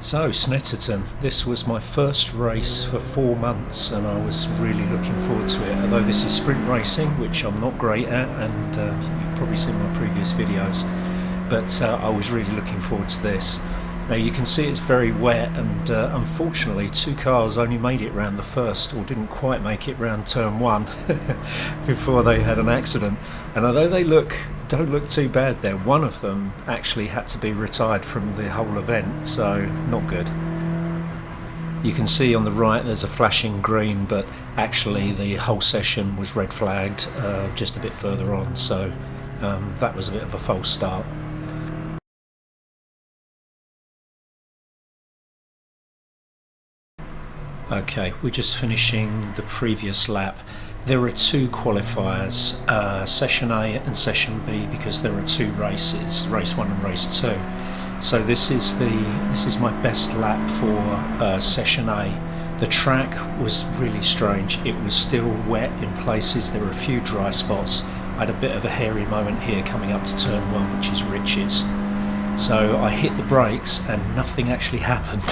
So, Snetterton, this was my first race for 4 months and I was really looking forward to it. Although this is sprint racing, which I'm not great at, and you've probably seen my previous videos, but I was really looking forward to this. Now you can see it's very wet, and unfortunately two cars only made it round the first, or didn't quite make it round turn one before they had an accident. And although they don't look too bad there, one of them actually had to be retired from the whole event, so not good. You can see on the right there's a flashing green, but actually the whole session was red flagged just a bit further on, so that was a bit of a false start. Okay, we're just finishing the previous lap. There are two qualifiers, session A and session B, because there are two races, race 1 and race 2. So this is my best lap for session A. The track was really strange. It was still wet in places. There were a few dry spots. I had a bit of a hairy moment here coming up to turn 1, which is Rich's. So I hit the brakes and nothing actually happened.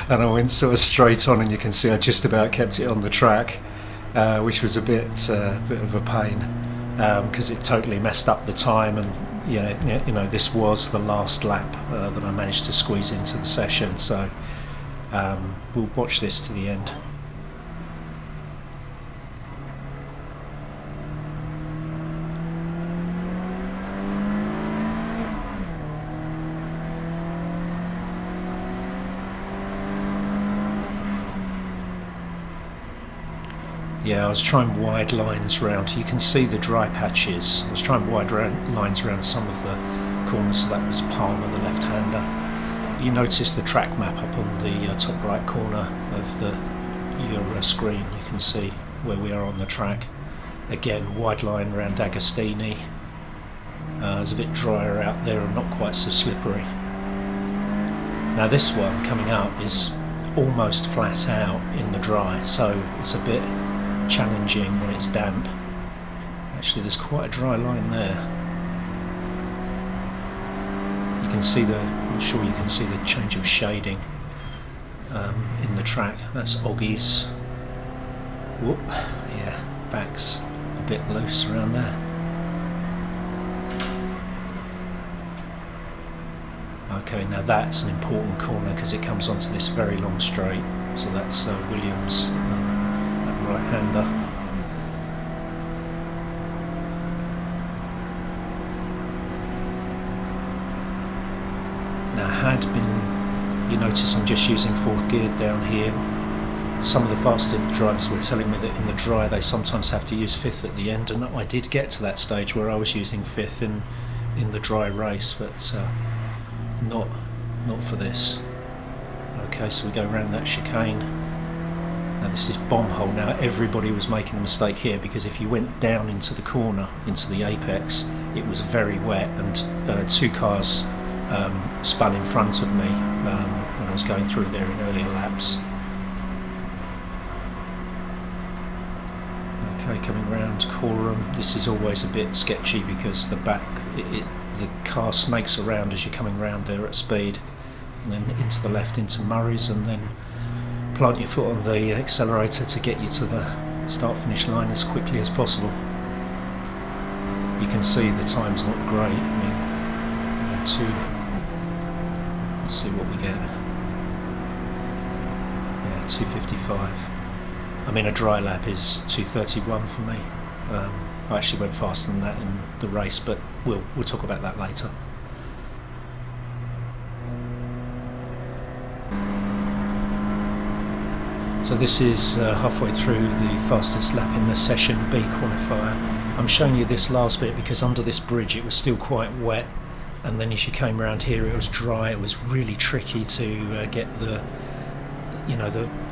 And I went sort of straight on, and you can see I just about kept it on the track, which was a bit of a pain, because it totally messed up the time. And you know, this was the last lap that I managed to squeeze into the session, so we'll watch this to the end. Yeah, I was trying wide lines round. You can see the dry patches. I was trying wide lines around some of the corners. So that was Palmer, the left-hander. You notice the track map up on the top right corner of your screen. You can see where we are on the track. Again, wide line around Agostini. It's a bit drier out there and not quite so slippery. Now this one coming up is almost flat out in the dry, so it's a bit challenging when it's damp. Actually, there's quite a dry line there. You can see I'm sure you can see the change of shading in the track. That's Oggie's. Whoop, yeah, back's a bit loose around there. Okay, now that's an important corner because it comes onto this very long straight. So that's Williams, right-hander. Now you notice I'm just using 4th gear down here. Some of the faster drivers were telling me that in the dry they sometimes have to use 5th at the end, and I did get to that stage where I was using 5th in the dry race, but not for this. Okay, so we go around that chicane. Now this is bomb hole. Now everybody was making a mistake here, because if you went down into the corner, into the apex, it was very wet, and two cars spun in front of me when I was going through there in earlier laps. Okay, coming round Coram. This is always a bit sketchy because the car snakes around as you're coming round there at speed, and then into the left into Murray's, and then plant your foot on the accelerator to get you to the start finish line as quickly as possible. You can see the time's not great. I mean, let's see what we get. Yeah, 2:55. I mean, a dry lap is 2:31 for me. I actually went faster than that in the race, but we'll talk about that later. So this is halfway through the fastest lap in the session B qualifier. I'm showing you this last bit because under this bridge it was still quite wet, and then as you came around here it was dry. It was really tricky to get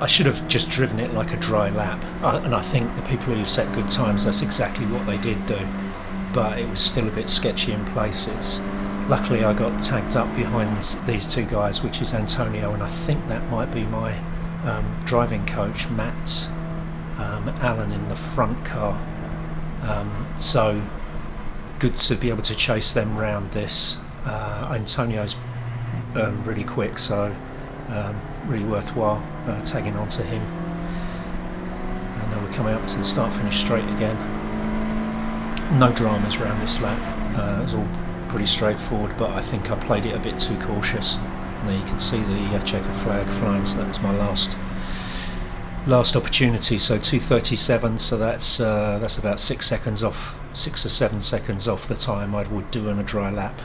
I should have just driven it like a dry lap, and I think the people who set good times, that's exactly what they did do, but it was still a bit sketchy in places. Luckily I got tagged up behind these two guys, which is Antonio, and I think that might be my driving coach, Matt Allen, in the front car. So good to be able to chase them round this. Antonio's really quick, so really worthwhile tagging on to him. And now we're coming up to the start-finish straight again. No dramas around this lap. It was all pretty straightforward, but I think I played it a bit too cautious. And there you can see the checkered flag flying, so that was my last opportunity. So 2:37, so that's about 6 or 7 seconds off the time I would do on a dry lap.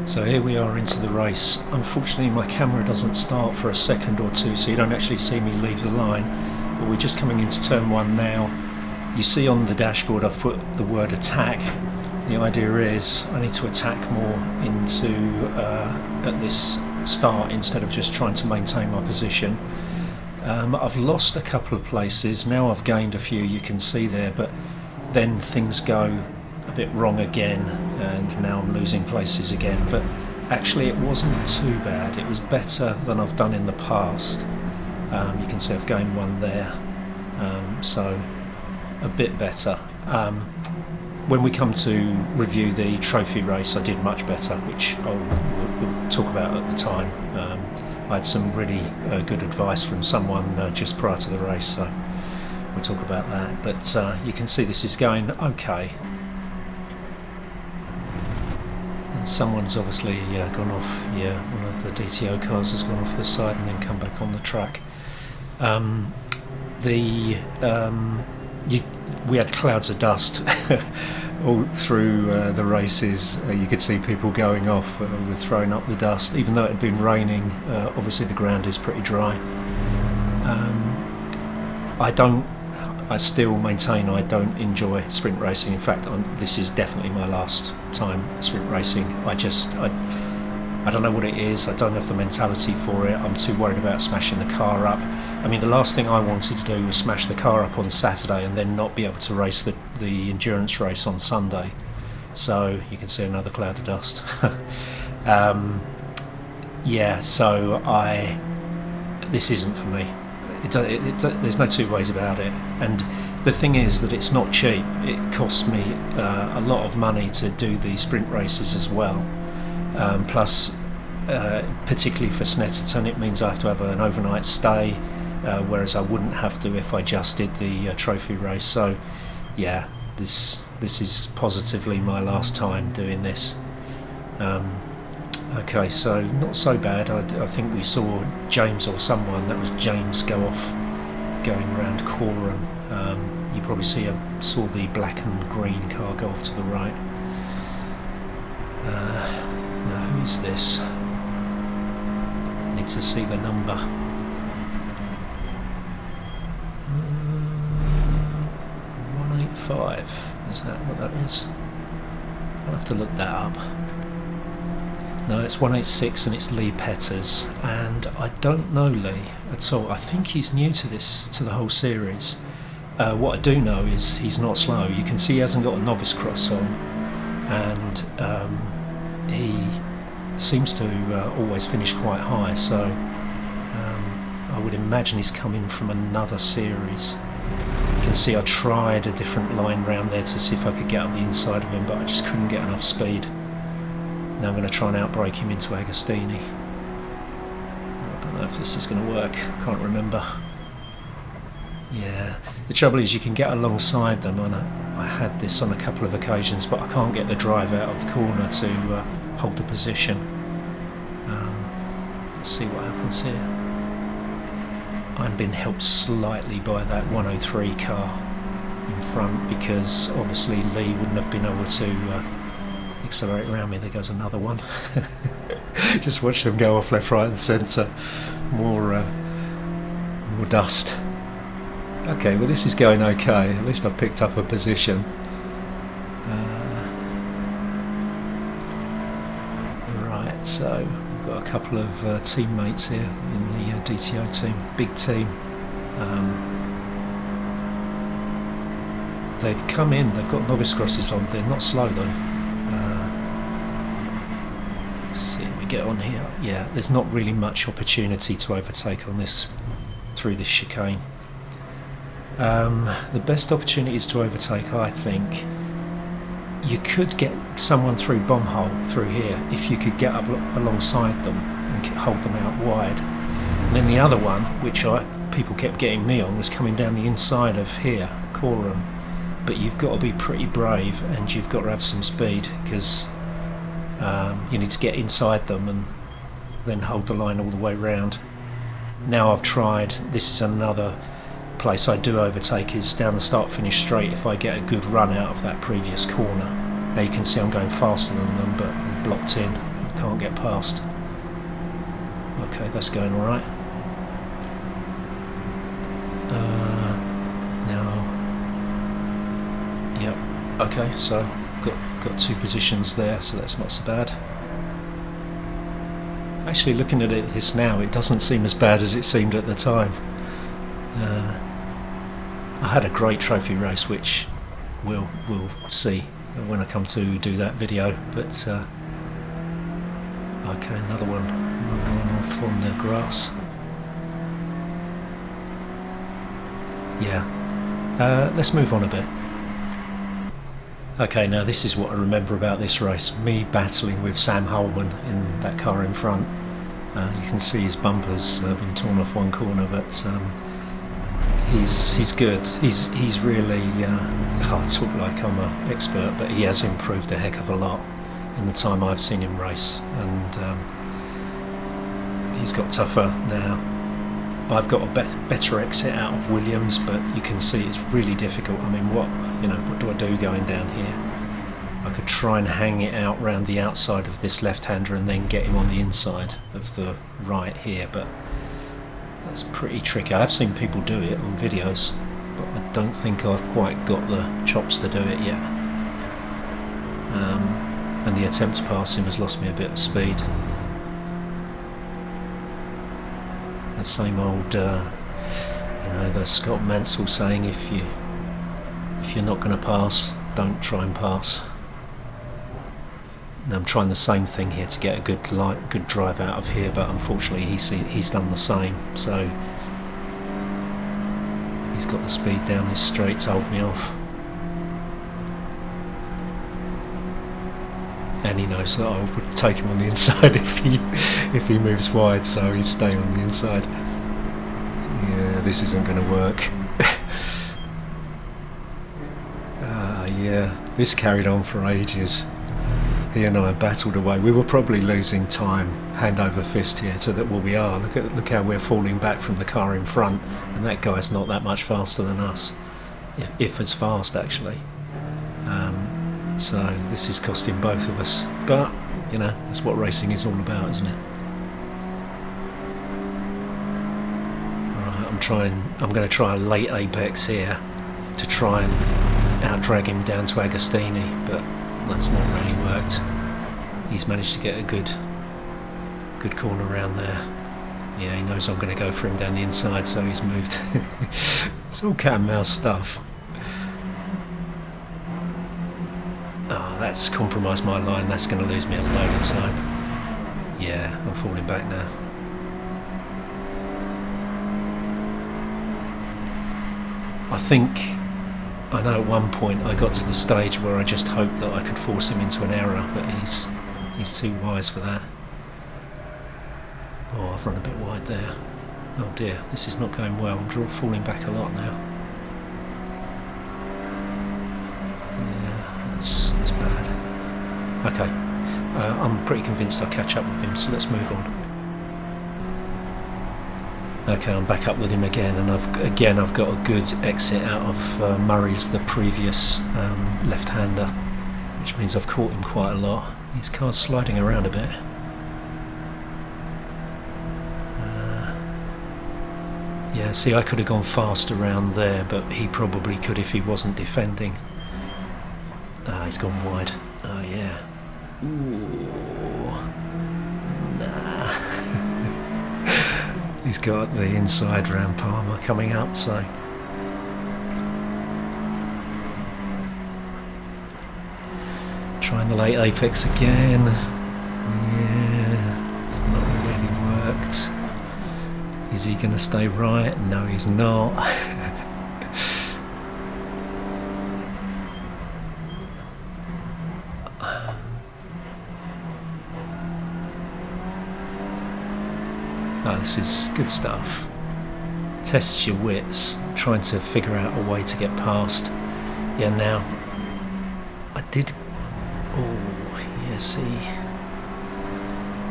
So here we are into the race. Unfortunately my camera doesn't start for a second or two, so you don't actually see me leave the line, but we're just coming into turn 1 now. You see on the dashboard I've put the word attack. The idea is I need to attack more into at this start instead of just trying to maintain my position. I've lost a couple of places, now I've gained a few, you can see there, but then things go a bit wrong again and now I'm losing places again. But actually it wasn't too bad, it was better than I've done in the past. You can see I've gained 1 there, so a bit better. When we come to review the trophy race I did much better, which we'll talk about at the time. I had some really good advice from someone just prior to the race, so we'll talk about that. But you can see this is going okay. And someone's obviously gone off, one of the DTO cars has gone off the side and then come back on the track. We had clouds of dust all through the races. You could see people going off with throwing up the dust, even though it had been raining. Obviously the ground is pretty dry. I still maintain I don't enjoy sprint racing. In fact, this is definitely my last time sprint racing. I don't know what it is, I don't have the mentality for it. I'm too worried about smashing the car up. I mean, the last thing I wanted to do was smash the car up on Saturday and then not be able to race the endurance race on Sunday. So you can see another cloud of dust. Yeah, so this isn't for me. There's no two ways about it. And the thing is that it's not cheap. It costs me a lot of money to do the sprint races as well. Plus, particularly for Snetterton, it means I have to have an overnight stay, whereas I wouldn't have to if I just did the trophy race. So yeah, this is positively my last time doing this. Okay, so not so bad. I think we saw James or someone, that was James, go off going around Coram. You probably saw the black and green car go off to the right. Now who is this? Need to see the number. 185, is that what that is? I'll have to look that up. No, it's 186 and it's Lee Petters, and I don't know Lee at all. I think he's new to the whole series. What I do know is he's not slow. You can see he hasn't got a novice cross on, and he seems to always finish quite high, so I would imagine he's coming from another series. You can see I tried a different line round there to see if I could get up the inside of him, but I just couldn't get enough speed. Now I'm going to try and outbrake him into Agostini. I don't know if this is going to work, I can't remember. Yeah, the trouble is you can get alongside them, and I had this on a couple of occasions, but I can't get the drive out of the corner to hold the position. Let's see what happens here. I'm being helped slightly by that 103 car in front, because obviously Lee wouldn't have been able to accelerate around me. There goes another one. Just watch them go off left, right and centre. More dust. Okay, well this is going okay. At least I've picked up a position. Right, so we've got a couple of teammates here in the DTO team. Big team. They've come in, they've got novice crosses on. They're not slow though. Let's see if we get on here. Yeah, there's not really much opportunity to overtake on this through this chicane. The best opportunities to overtake, I think, you could get someone through bomb hole through here if you could get up alongside them and hold them out wide. And then the other one, which people kept getting me on, was coming down the inside of here, Coram. But you've got to be pretty brave and you've got to have some speed, because you need to get inside them and then hold the line all the way round. Now I've tried, this is another place I do overtake, is down the start finish straight if I get a good run out of that previous corner. Now you can see I'm going faster than them, but I'm blocked in, I can't get past. Okay, that's going alright. Now, yep, okay, so got 2 positions there, so that's not so bad. Actually, looking at this now, it doesn't seem as bad as it seemed at the time. I had a great trophy race, which we'll see when I come to do that video. But okay, another one off on the grass. Yeah, let's move on a bit. Okay, now this is what I remember about this race, me battling with Sam Holman in that car in front. You can see his bumper's been torn off one corner, but he's good. He's really, I talk like I'm an expert, but he has improved a heck of a lot in the time I've seen him race, and he's got tougher now. I've got a better exit out of Williams, but you can see it's really difficult. I mean, what do I do going down here? I could try and hang it out round the outside of this left-hander and then get him on the inside of the right here, but that's pretty tricky. I have seen people do it on videos, but I don't think I've quite got the chops to do it yet. And the attempt to pass him has lost me a bit of speed. The same old, the Scott Mansell saying, if you're not going to pass, don't try and pass. And I'm trying the same thing here to get a good drive out of here, but unfortunately he's done the same. So he's got the speed down this straight to hold me off, and he knows that I would take him on the inside if he moves wide, so he's staying on the inside. Yeah, this isn't going to work. Yeah, this carried on for ages. He and I battled away. We were probably losing time, hand over fist here, to that. Well, we are. Look how we're falling back from the car in front, and that guy's not that much faster than us, if as fast actually. So this is costing both of us, but that's what racing is all about, isn't it? Right, I'm going to try a late apex here to try and out-drag him down to Agostini, but that's not really worked. He's managed to get a good corner around there. Yeah, he knows I'm going to go for him down the inside, so he's moved. It's all cat and mouse stuff. Oh, that's compromised my line. That's going to lose me a load of time. Yeah, I'm falling back now. I know at one point I got to the stage where I just hoped that I could force him into an error, but he's too wise for that. Oh, I've run a bit wide there. Oh dear, this is not going well. I'm falling back a lot now. Yeah, that's bad. Okay, I'm pretty convinced I'll catch up with him, so let's move on. Okay, I'm back up with him again, and I've got a good exit out of Murray's, the previous left-hander, which means I've caught him quite a lot. His car's sliding around a bit. Yeah, see, I could have gone fast around there, but he probably could if he wasn't defending. He's gone wide. Oh yeah. Ooh. Nah. He's got the inside round Palmer coming up, so trying the late apex again. Yeah, it's not really worked. Is he going to stay right? No, he's not. this is good stuff. Tests your wits, trying to figure out a way to get past. Yeah, now I did. Oh, yeah, see.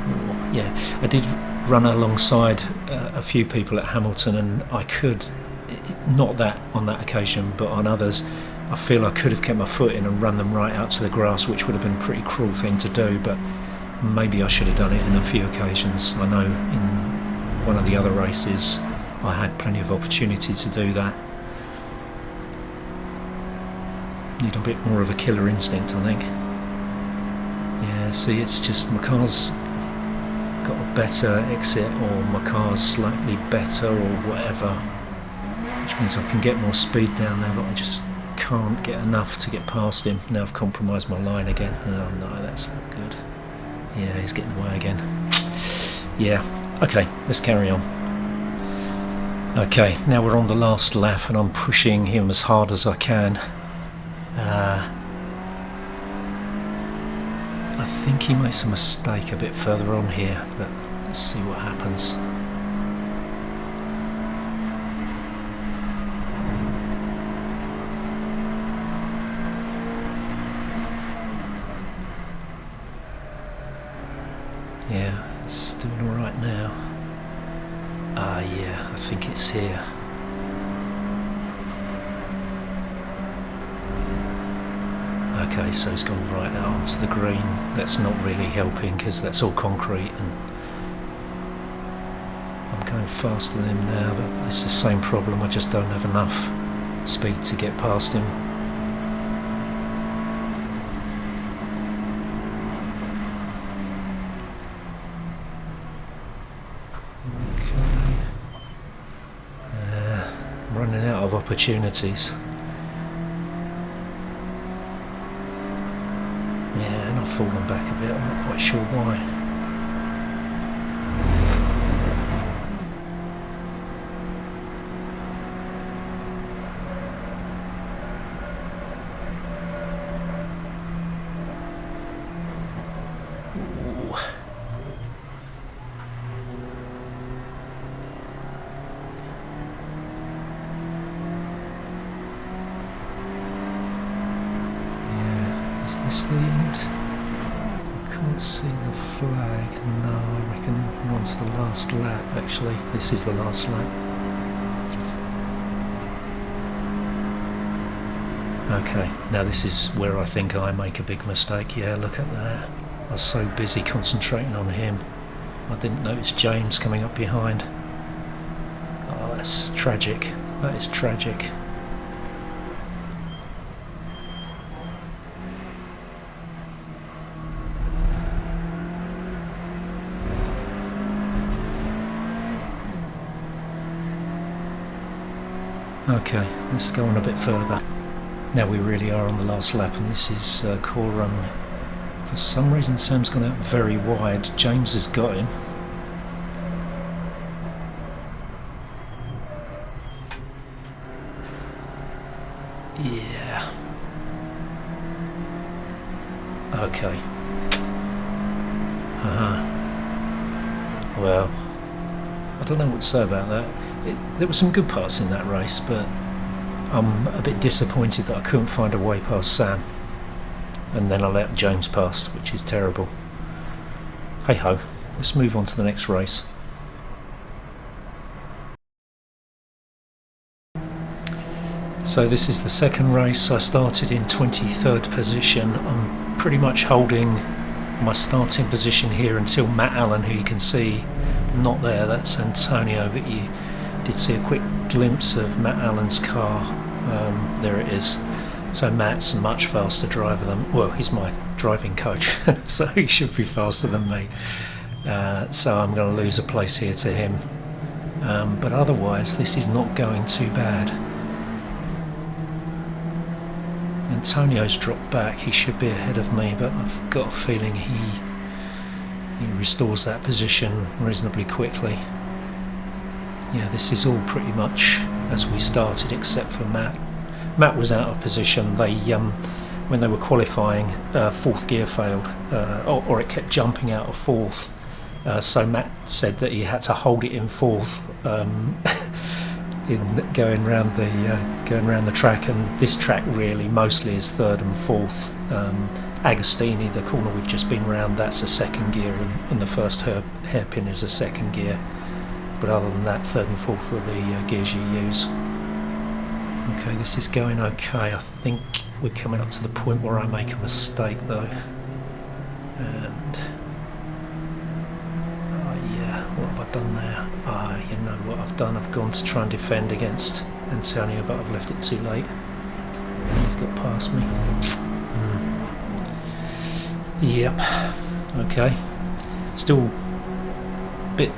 Oh, yeah, I did run alongside a few people at Hamilton, and I could, not that on that occasion, but on others, I feel I could have kept my foot in and run them right out to the grass, which would have been a pretty cruel thing to do, but maybe I should have done it in a few occasions. I know in one of the other races I had plenty of opportunity to do that. Need a bit more of a killer instinct, I think. Yeah, see, it's just my car's got a better exit, or my car's slightly better, or whatever, which means I can get more speed down there, but I just can't get enough to get past him. Now I've compromised my line again. Oh no, that's not good. Yeah, he's getting away again. Yeah, okay, let's carry on. Okay, now we're on the last lap and I'm pushing him as hard as I can. I think he makes a mistake a bit further on here, but let's see what happens. Yeah, it's doing alright now. Yeah, I think it's here. Okay, so he's gone right out onto the green. That's not really helping because that's all concrete, and I'm going faster than him now, but it's the same problem. I just don't have enough speed to get past him. Running out of opportunities. Yeah, and I've fallen back a bit, I'm not quite sure why. Is this the end? I can't see the flag. No, I reckon we're on to the last lap actually. This is the last lap. Okay, now this is where I think I make a big mistake. Yeah, look at that. I was so busy concentrating on him, I didn't notice James coming up behind. Oh, that's tragic. That is tragic. Okay, let's go on a bit further. Now we really are on the last lap, and this is Coram. For some reason Sam's gone out very wide. James has got him. Yeah. Okay. Well, I don't know what to say about that. There were some good parts in that race, but I'm a bit disappointed that I couldn't find a way past Sam, and then I let James pass, which is terrible. Hey ho, let's move on to the next race. So this is the second race. I started in 23rd position. I'm pretty much holding my starting position here until Matt Allen, who you can see not there, that's Antonio, but you did see a quick glimpse of Matt Allen's car. There it is. So Matt's a much faster driver than, well, he's my driving coach, so he should be faster than me. So I'm going to lose a place here to him. But otherwise, this is not going too bad. Antonio's dropped back. He should be ahead of me, but I've got a feeling he restores that position reasonably quickly. Yeah, this is all pretty much as we started, except for Matt. Matt was out of position. They, when they were qualifying, fourth gear failed, or it kept jumping out of fourth, So Matt said that he had to hold it in fourth in going round the track, and this track really mostly is third and fourth. Agostini, the corner we've just been round, that's a second gear, and the first hairpin is a second gear. But other than that, third and fourth are the gears you use. Okay, this is going okay. I think we're coming up to the point where I make a mistake though. And yeah, what have I done there? You know what I've done? I've gone to try and defend against Antonio, but I've left it too late. He's got past me. Yep. Okay. Still a bit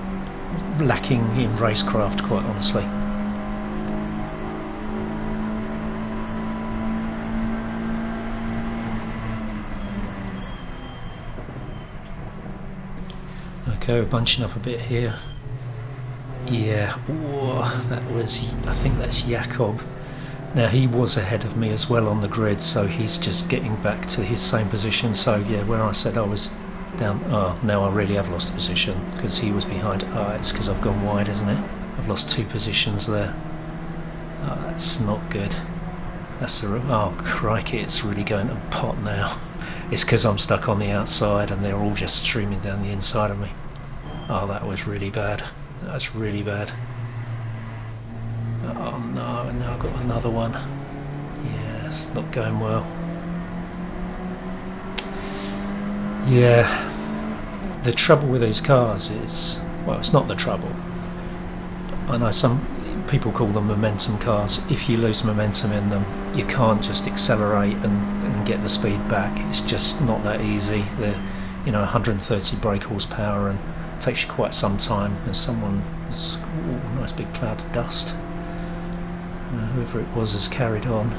lacking in racecraft, quite honestly. Okay, we're bunching up a bit here. Yeah, that was, I think that's Jakob. Now he was ahead of me as well on the grid, so he's just getting back to his same position. So yeah, when I said I was down, now I really have lost a position because he was behind. It's because I've gone wide, isn't it? I've lost 2 positions there. That's not good. That's crikey, it's really going to pot now. It's because I'm stuck on the outside and they're all just streaming down the inside of me. Oh, that was really bad. That's really bad. Oh no, and now I've got another one. Yeah, it's not going well. Yeah, the trouble with these cars is, well, it's not the trouble. I know some people call them momentum cars. If you lose momentum in them, you can't just accelerate and get the speed back. It's just not that easy. They're, 130 brake horsepower, and it takes you quite some time. There's nice big cloud of dust. Whoever it was has carried on.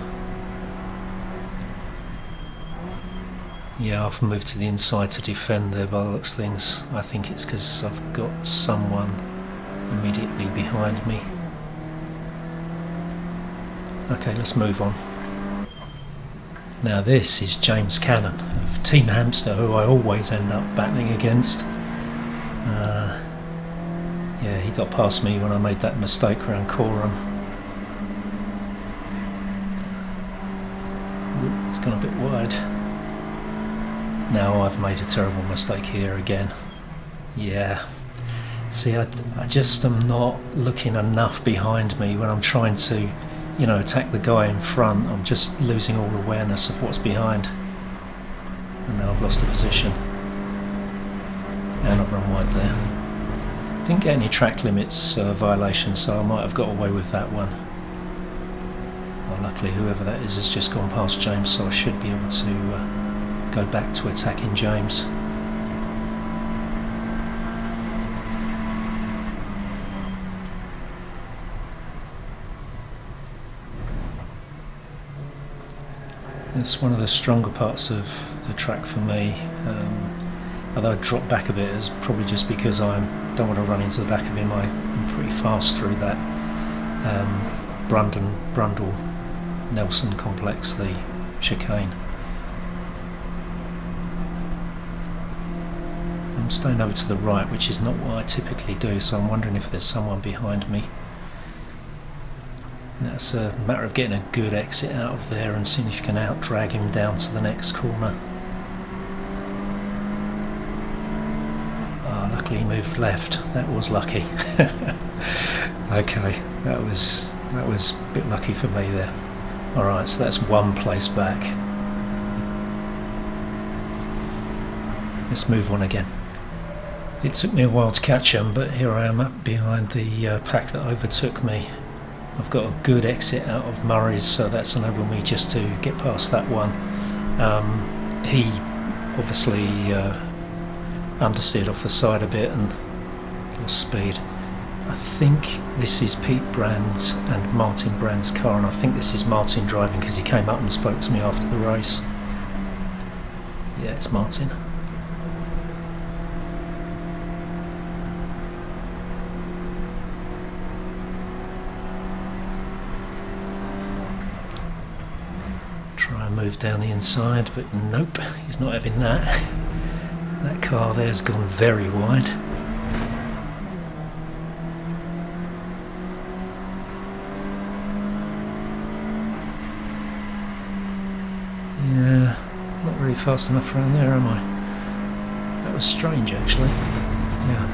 Yeah, I've moved to the inside to defend there by the looks of things. I think it's because I've got someone immediately behind me. Okay, let's move on. Now this is James Cannon of Team Hamster, who I always end up battling against. Yeah, he got past me when I made that mistake around Coram. It's gone a bit wide. Now I've made a terrible mistake here again. Yeah. See, I just am not looking enough behind me when I'm trying to, attack the guy in front. I'm just losing all awareness of what's behind. And now I've lost a position. And I've run wide there. Didn't get any track limits violations, so I might have got away with that one. Well, luckily whoever that is has just gone past James, so I should be able to go back to attacking James. It's one of the stronger parts of the track for me. Although I dropped back a bit, it's probably just because I don't want to run into the back of him. I'm pretty fast through that Brundle Nelson complex, the chicane. I'm staying over to the right, which is not what I typically do, so I'm wondering if there's someone behind me. And that's a matter of getting a good exit out of there and seeing if you can out-drag him down to the next corner. Luckily he moved left. That was lucky. Okay, that was a bit lucky for me there. Alright, so that's one place back. Let's move on again. It took me a while to catch him, but here I am up behind the pack that overtook me. I've got a good exit out of Murray's, so that's enabled me just to get past that one. He obviously understeered off the side a bit and lost speed. I think this is Pete Brand and Martin Brand's car, and I think this is Martin driving because he came up and spoke to me after the race. Yeah, it's Martin. Try and move down the inside, but nope, he's not having that. That car there's gone very wide. Yeah, not really fast enough around there, am I? That was strange, actually. Yeah.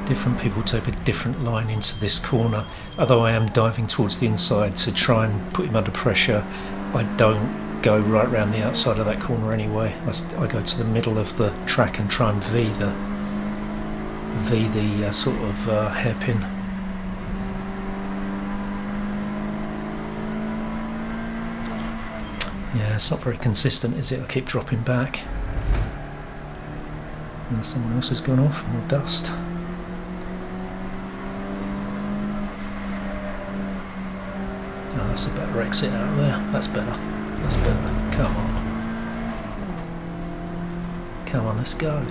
Different people take a different line into this corner. Although I am diving towards the inside to try and put him under pressure, I don't go right round the outside of that corner anyway. I go to the middle of the track and try and V the sort of hairpin. Yeah, it's not very consistent, is it? I keep dropping back. And someone else has gone off, more dust. Oh, that's a better exit out of there. That's better. That's better. Come on. Come on, let's go.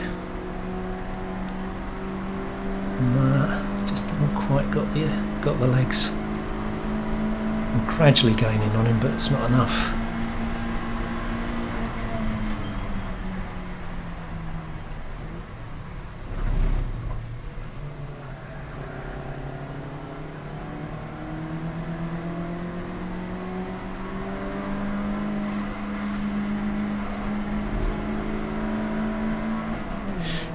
Nah, just haven't quite got the legs. I'm gradually gaining on him, but it's not enough.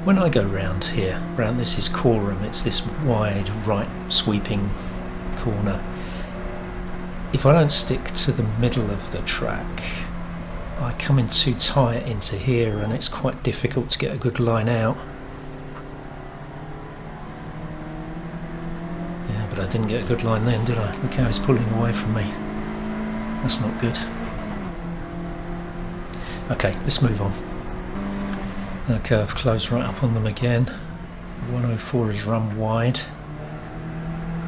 When I go round here, this is Coram, it's this wide right sweeping corner. If I don't stick to the middle of the track, I come in too tight into here and it's quite difficult to get a good line out. Yeah, but I didn't get a good line then, did I? Look how he's pulling away from me. That's not good. Okay, let's move on. Okay, I've closed right up on them again. 104 is run wide,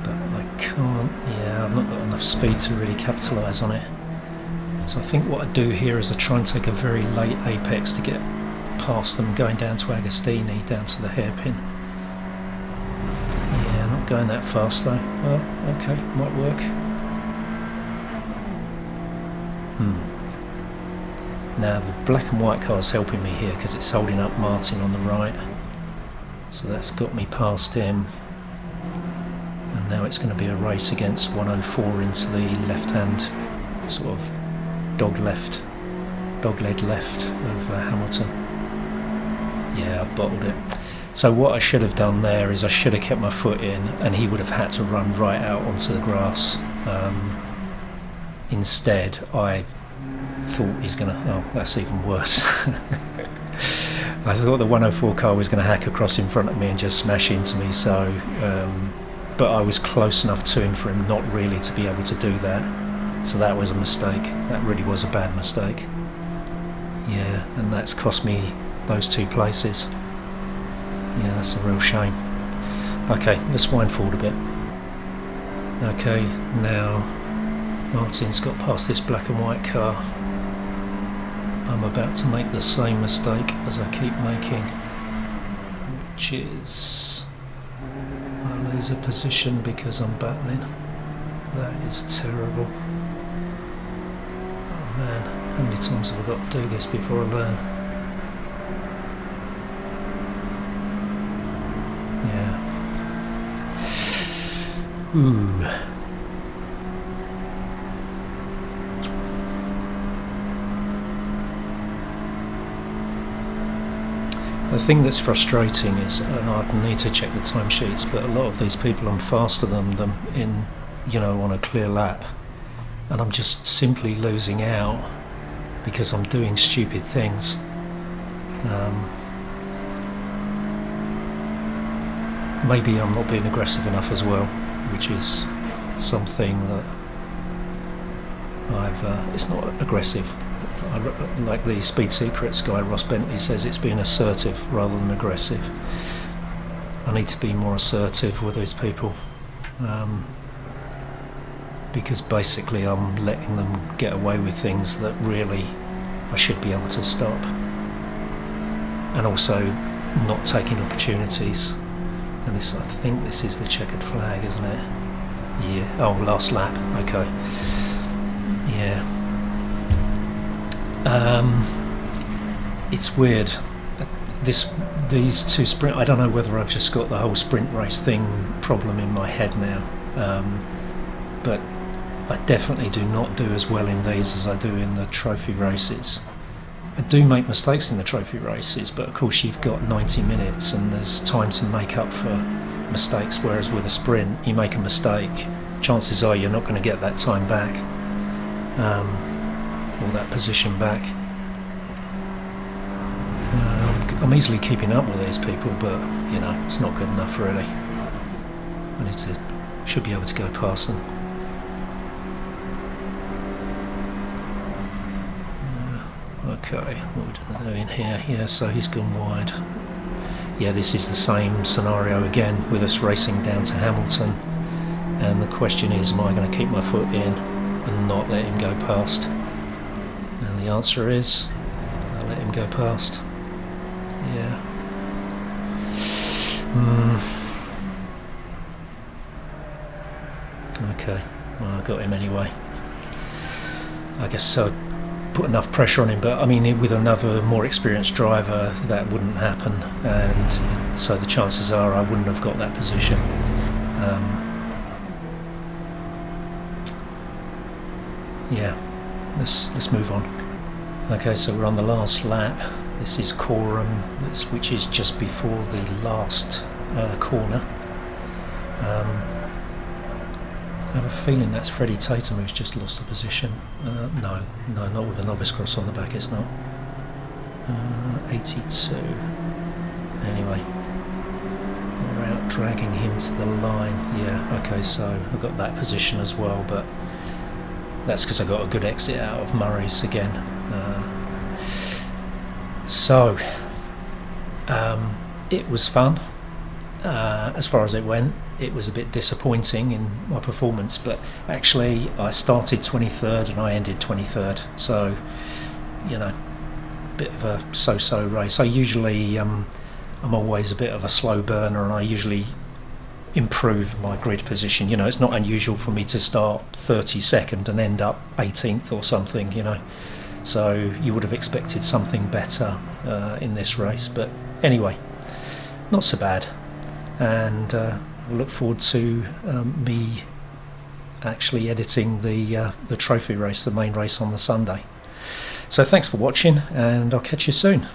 but I can't, yeah, I've not got enough speed to really capitalise on it. So I think what I do here is I try and take a very late apex to get past them, going down to Agostini, down to the hairpin. Yeah, not going that fast though. Oh, okay, might work. Now the black and white car is helping me here because it's holding up Martin on the right. So that's got me past him. And now it's going to be a race against 104 into the left-hand sort of dog-leg left of Hamilton. Yeah, I've bottled it. So what I should have done there is I should have kept my foot in and he would have had to run right out onto the grass. Instead, I thought he's going to... oh, that's even worse. I thought the 104 car was going to hack across in front of me and just smash into me, so... but I was close enough to him for him not really to be able to do that. So that was a mistake. That really was a bad mistake. Yeah, and that's cost me those 2 places. Yeah, that's a real shame. Okay, let's wind forward a bit. Okay, now Martin's got past this black and white car. I'm about to make the same mistake as I keep making, which is I lose a position because I'm battling. That is terrible. Oh man, how many times have I got to do this before I learn? Yeah. Ooh. The thing that's frustrating is, and I'd need to check the timesheets, but a lot of these people I'm faster than them in, you know, on a clear lap, and I'm just simply losing out because I'm doing stupid things. Maybe I'm not being aggressive enough as well, which is something that it's not aggressive. Like the Speed Secrets guy, Ross Bentley, says it's being assertive rather than aggressive. I need to be more assertive with these people, because basically I'm letting them get away with things that really I should be able to stop, and also not taking opportunities. And this, I think this is the checkered flag, isn't it? Yeah. Oh, last lap. Okay. Yeah. It's weird. these two sprint. I don't know whether I've just got the whole sprint race thing problem in my head now, but I definitely do not do as well in these as I do in the trophy races. I do make mistakes in the trophy races, but of course you've got 90 minutes and there's time to make up for mistakes, whereas with a sprint you make a mistake, chances are you're not going to get that time back, or that position back. I'm easily keeping up with these people, but you know, it's not good enough really. Should be able to go past them. Okay, what are we doing here? Yeah, so he's gone wide. Yeah, this is the same scenario again with us racing down to Hamilton, and the question is, am I going to keep my foot in and not let him go past? And the answer is, I'll let him go past. Yeah. Okay, well, I got him anyway. I guess so. Put enough pressure on him, but I mean, with another more experienced driver that wouldn't happen, and so the chances are I wouldn't have got that position. Yeah, let's move on. Okay, so we're on the last lap. This is Coram, which is just before the last corner. I have a feeling that's Freddie Tatum who's just lost the position. No, not with a novice cross on the back, it's not. 82. Anyway, we're out dragging him to the line. Yeah, okay, so I've got that position as well, but that's because I got a good exit out of Murray's again. It was fun. As far as it went, it was a bit disappointing in my performance, but actually I started 23rd and I ended 23rd, so you know, bit of a so-so race. I usually I'm always a bit of a slow burner, and I usually improve my grid position. You know, it's not unusual for me to start 32nd and end up 18th or something, you know, so you would have expected something better in this race, but anyway, not so bad. And look forward to me actually editing the trophy race, the main race on the Sunday. So thanks for watching, and I'll catch you soon.